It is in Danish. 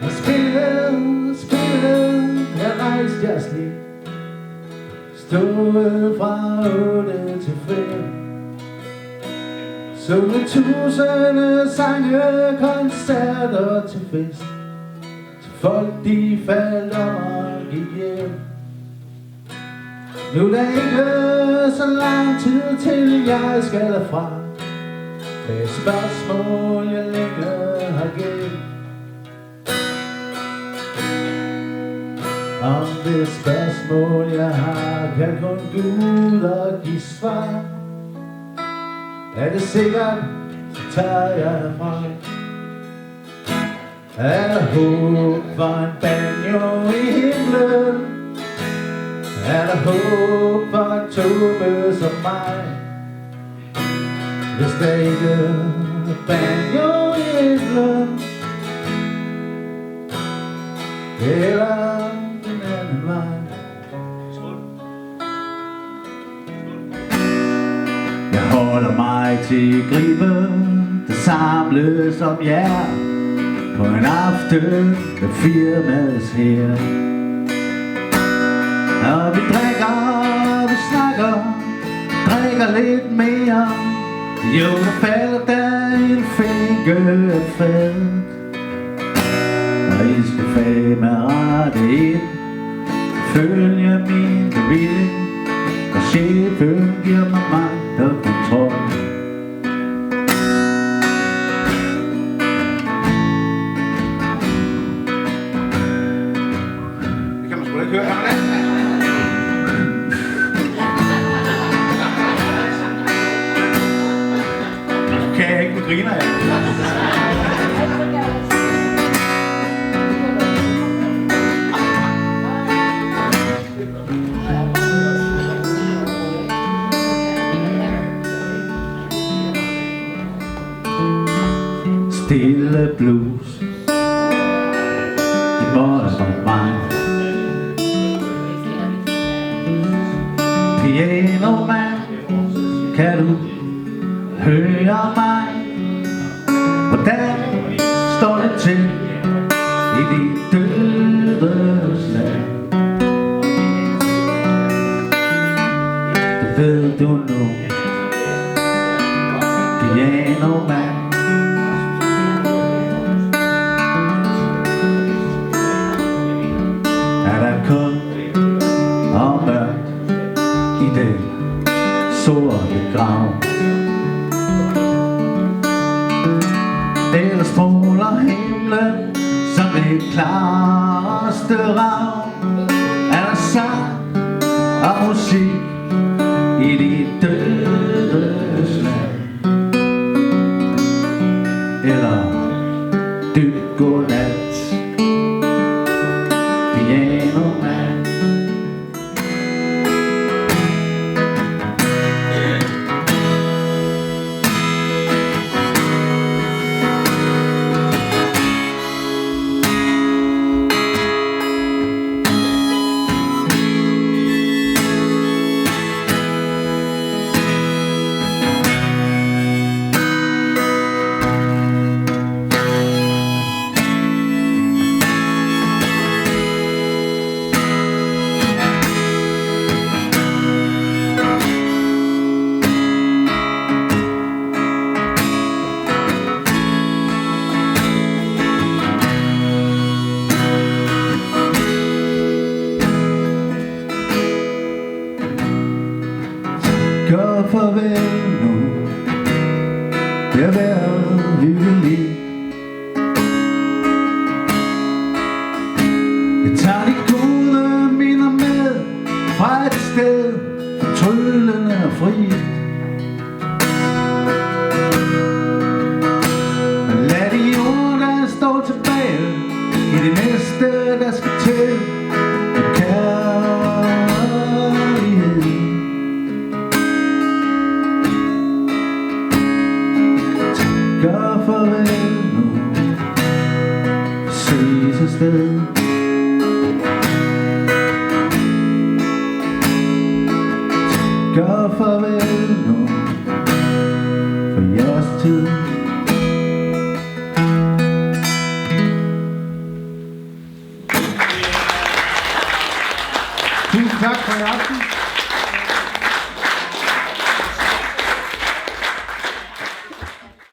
Og spillet, jeg rejste jeres liv. Stået fra 8 til 5. Sunget tusinde sange, koncerter til fest. Til folk de faldt og gik hjem. Nu er der ikke så lang tid til jeg skal derfra. Det er spørgsmål jeg længe har gemt. Om det spørgsmål jeg har, kan kun Gud og give svar. Er det sikkert, så tager jeg herfra. Er der håb for en banjo i himlen? Er der håb for en tube som mig? Hvis der ikke er banjo i himlen, eller den anden vej. Jeg holder mig til griben, der samles om jer på en aften med firmas her. Og vi drikker, vi snakker, drikker lidt mere. Jo, der falder der en finke af fad. Og I skal fandme rette ind, følge min bevilling, og chefen giver mig magt og kontrol. Det kan man sgu da ikke høre, kan man det? Nu kan jeg ikke, nu griner jeg. Stille blues i morgen om mig. Piano man, kan du høre mig? Hvordan står det til i dit dødes land? Det ved du nu, piano man. Er der kun og mørkt i den sorte grav? Eller stråler himlen som det klareste rav? Er der sang og musik i dit dødes land? Eller dybt godnat, piano man. Gør farvel nu, det har været hyggeligt. Jeg tager de gode minder med fra et sted fortryllende og frit. Men lad de ord, der står tilbage i det næste, der skal til. Kærlighed farvel nu, ses et sted. Gør farvel nu, for jeres tid. Tusind tak for i aften.